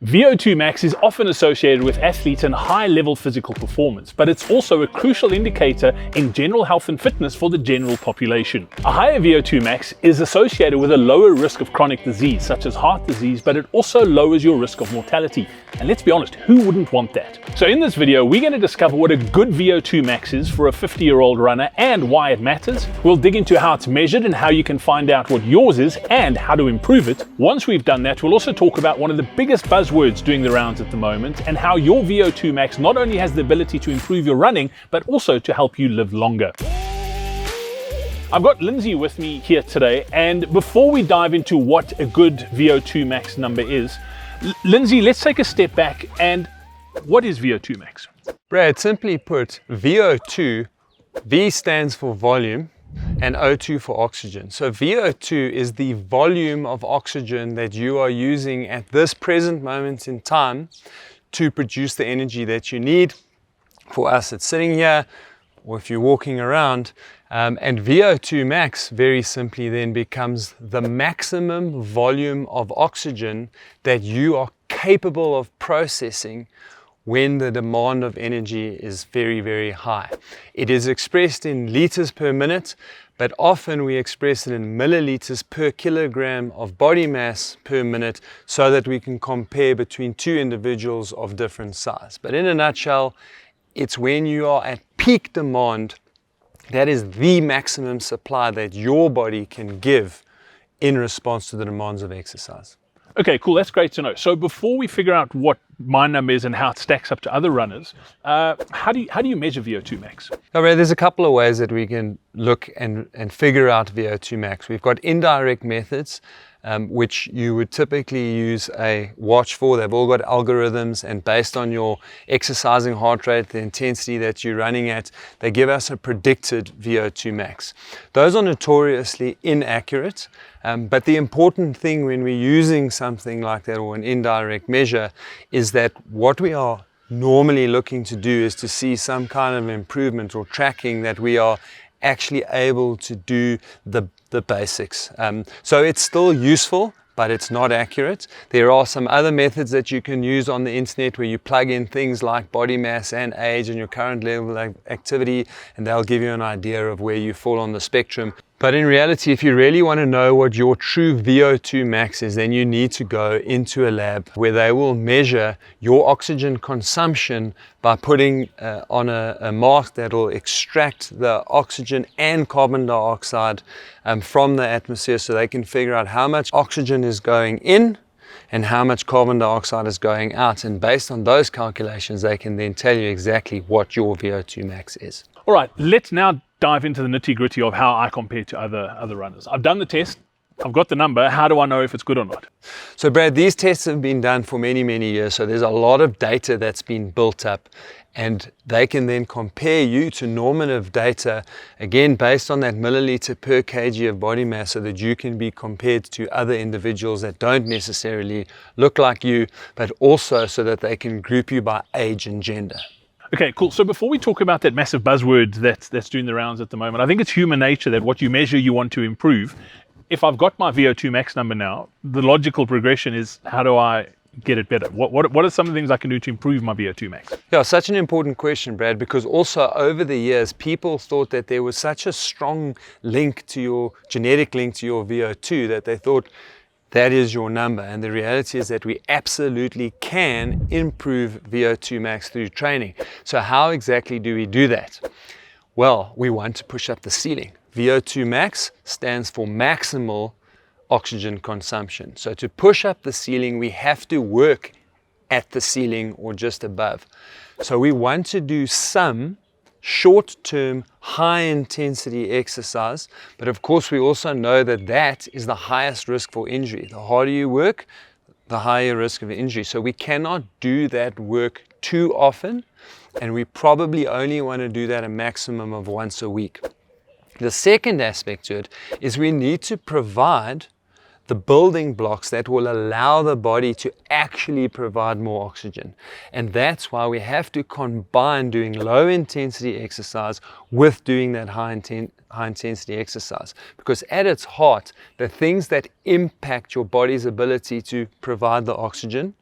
VO2 max is often associated with athletes and high-level physical performance, but it's also a crucial indicator in general health and fitness for the general population. A higher VO2 max is associated with a lower risk of chronic disease, such as heart disease, but it also lowers your risk of mortality. And let's be honest, who wouldn't want that? So in this video, we're going to discover what a good VO2 max is for a 50-year-old runner and why it matters. We'll dig into how it's measured and how you can find out what yours is and how to improve it. Once we've done that, we'll also talk about one of the biggest buzzwords doing the rounds at the moment and how your VO2 max not only has the ability to improve your running, but also to help you live longer. I've got Lindsay with me here today, and before we dive into what a good VO2 max number is, Lindsay, let's take a step back. And what is VO2 max? Brad, simply put, VO2, V stands for volume and O2 for oxygen. So VO2 is the volume of oxygen that you are using at this present moment in time to produce the energy that you need. For us, it's sitting here, or if you're walking around, and VO2 max very simply then becomes the maximum volume of oxygen that you are capable of processing when the demand of energy is very, very high. It is expressed in liters per minute, but often we express it in milliliters per kilogram of body mass per minute so that we can compare between two individuals of different size. But in a nutshell, it's when you are at peak demand, that is the maximum supply that your body can give in response to the demands of exercise. Okay, cool. That's great to know. So before we figure out what my number is and how it stacks up to other runners, how do you measure VO2 max? All right, there's a couple of ways that we can look and figure out VO2 max. We've got indirect methods, which you would typically use a watch for. They've all got algorithms, and based on your exercising heart rate, the intensity that you're running at, they give us a predicted VO2 max. Those are notoriously inaccurate, but the important thing when we're using something like that or an indirect measure is that what we are normally looking to do is to see some kind of improvement or tracking that we are actually able to do the basics. So it's still useful, but it's not accurate. There are some other methods that you can use on the internet where you plug in things like body mass and age and your current level of activity, and they'll give you an idea of where you fall on the spectrum. But in reality, if you really want to know what your true VO2 max is, then you need to go into a lab where they will measure your oxygen consumption by putting on a mask that will extract the oxygen and carbon dioxide from the atmosphere, so they can figure out how much oxygen is going in and how much carbon dioxide is going out. And based on those calculations, they can then tell you exactly what your VO2 max is. All right, let's now dive into the nitty-gritty of how I compare to other runners. I've done the test, I've got the number. How do I know if it's good or not? So Brad, these tests have been done for many, many years. So there's a lot of data that's been built up, and they can then compare you to normative data, again, based on that milliliter per kg of body mass, so that you can be compared to other individuals that don't necessarily look like you, but also so that they can group you by age and gender. Okay, cool. So before we talk about that massive buzzword that's doing the rounds at the moment, I think it's human nature that what you measure, you want to improve. If I've got my VO2 max number now, the logical progression is, how do I get it better? What are some of the things I can do to improve my VO2 max? Yeah, such an important question, Brad, because also over the years, people thought that there was such a strong link to your genetic link to your VO2 that they thought that is your number. And the reality is that we absolutely can improve VO2 max through training. So how exactly do we do that? Well, we want to push up the ceiling. VO2 max stands for maximal oxygen consumption. So to push up the ceiling, we have to work at the ceiling or just above. So we want to do some short-term, high-intensity exercise, but of course we also know that that is the highest risk for injury. The harder you work, the higher risk of injury. So we cannot do that work too often, and we probably only want to do that a maximum of once a week. The second aspect to it is we need to provide the building blocks that will allow the body to actually provide more oxygen. And that's why we have to combine doing low intensity exercise with doing that high intensity exercise. Because at its heart, the things that impact your body's ability to provide the oxygen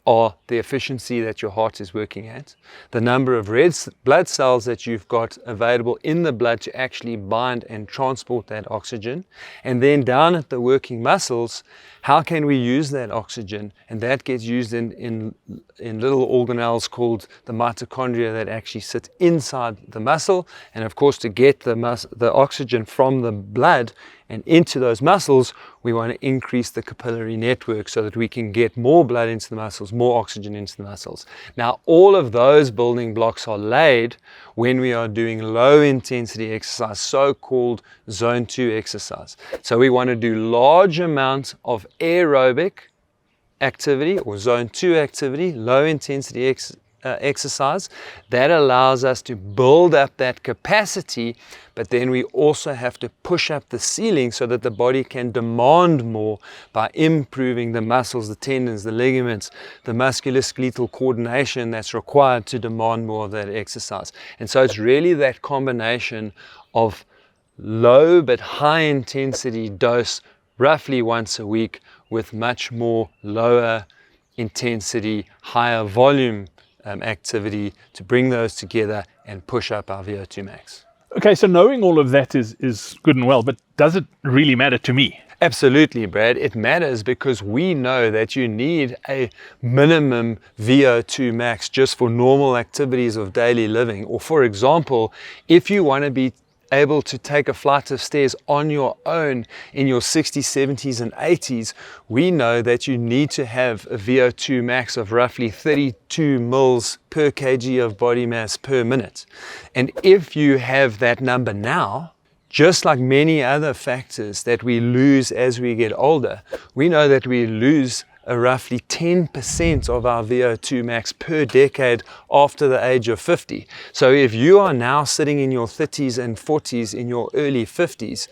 are the efficiency that your heart is working at, the number of red blood cells that you've got available in the blood to actually bind and transport that oxygen, and then down at the working muscles, how can we use that oxygen? And that gets used in little organelles called the mitochondria that actually sit inside the muscle. And of course, to get the oxygen from the blood and into those muscles, we want to increase the capillary network so that we can get more blood into the muscles, more oxygen into the muscles. Now, all of those building blocks are laid when we are doing low intensity exercise, so-called zone 2 exercise. So we want to do large amounts of aerobic activity or zone 2 activity, low intensity exercise. That allows us to build up that capacity, but then we also have to push up the ceiling so that the body can demand more by improving the muscles, the tendons, the ligaments, the musculoskeletal coordination that's required to demand more of that exercise. And so it's really that combination of low but high intensity dose roughly once a week with much more lower intensity, higher volume activity to bring those together and push up our VO2 max. Okay, so knowing all of that is good and well, but does it really matter to me? Absolutely, Brad. It matters because we know that you need a minimum VO2 max just for normal activities of daily living. Or for example, if you want to be able to take a flight of stairs on your own in your 60s, 70s and 80s, we know that you need to have a VO2 max of roughly 32 mils per kg of body mass per minute. And if you have that number now, just like many other factors that we lose as we get older, we know that we lose roughly 10% of our VO2 max per decade after the age of 50. So if you are now sitting in your 30s and 40s, in your early 50s,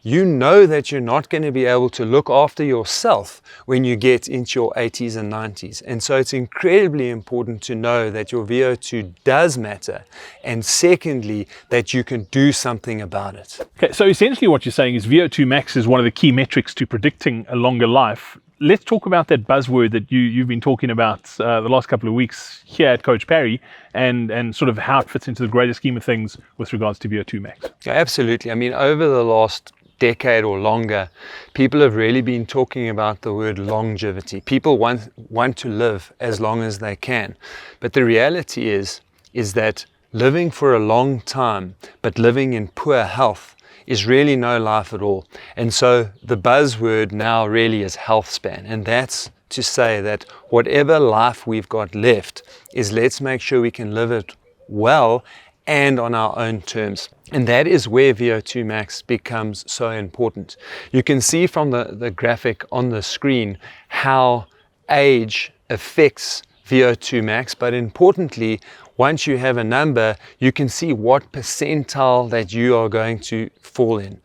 you know that you're not going to be able to look after yourself when you get into your 80s and 90s. And so it's incredibly important to know that your VO2 does matter. And secondly, that you can do something about it. Okay, so essentially what you're saying is VO2 max is one of the key metrics to predicting a longer life. Let's talk about that buzzword that you've been talking about the last couple of weeks here at Coach Parry and sort of how it fits into the greater scheme of things with regards to VO2 max. Yeah, absolutely. I mean, over the last decade or longer, people have really been talking about the word longevity. People want to live as long as they can. But the reality is that living for a long time, but living in poor health, is really no life at all. And so the buzzword now really is health span. And that's to say that whatever life we've got left is let's make sure we can live it well and on our own terms. And that is where VO2 max becomes so important. You can see from the graphic on the screen how age affects VO2 max, but importantly, once you have a number, you can see what percentile that you are going to fall in.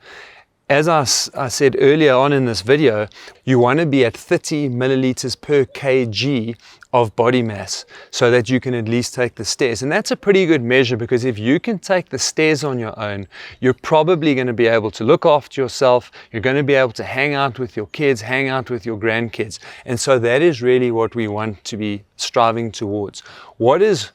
As I said earlier on in this video, you want to be at 30 milliliters per kg of body mass so that you can at least take the stairs. And that's a pretty good measure because if you can take the stairs on your own, you're probably going to be able to look after yourself. You're going to be able to hang out with your kids, hang out with your grandkids. And so that is really what we want to be striving towards. What is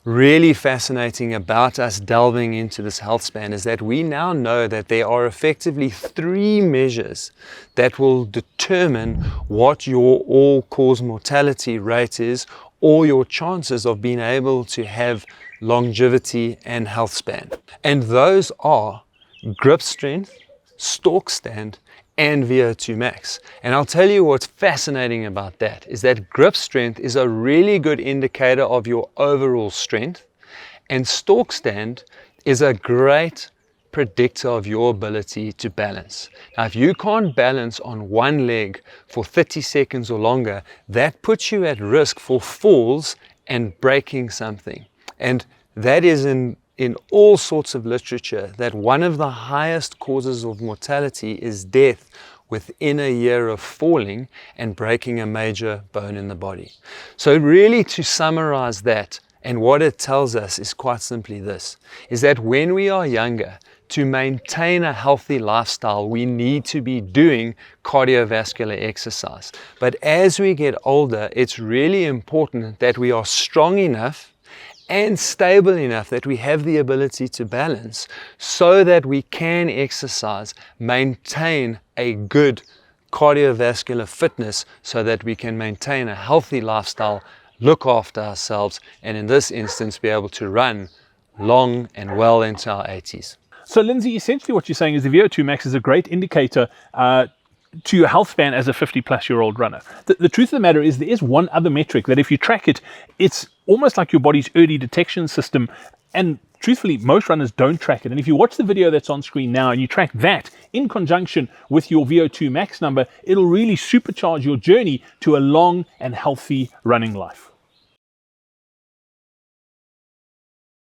really fascinating about us delving into this health span is that we now know that there are effectively 3 measures that will determine what your all-cause mortality rate is or your chances of being able to have longevity and health span. And those are grip strength, stalk stand, and VO2 max. And I'll tell you what's fascinating about that is that grip strength is a really good indicator of your overall strength, and stalk stand is a great predictor of your ability to balance. Now, if you can't balance on one leg for 30 seconds or longer, that puts you at risk for falls and breaking something. And that is in all sorts of literature that one of the highest causes of mortality is death within a year of falling and breaking a major bone in the body. So really, to summarize that, and what it tells us is quite simply this, is that when we are younger, to maintain a healthy lifestyle, we need to be doing cardiovascular exercise. But as we get older, it's really important that we are strong enough and stable enough that we have the ability to balance so that we can exercise, maintain a good cardiovascular fitness so that we can maintain a healthy lifestyle, look after ourselves, and in this instance be able to run long and well into our 80s. So Lindsay, essentially what you're saying is the VO2 max is a great indicator to your health span as a 50-plus-year-old runner. The truth of the matter is there is one other metric that if you track it, it's almost like your body's early detection system, and truthfully, most runners don't track it. And if you watch the video that's on screen now and you track that in conjunction with your VO2 max number, it'll really supercharge your journey to a long and healthy running life.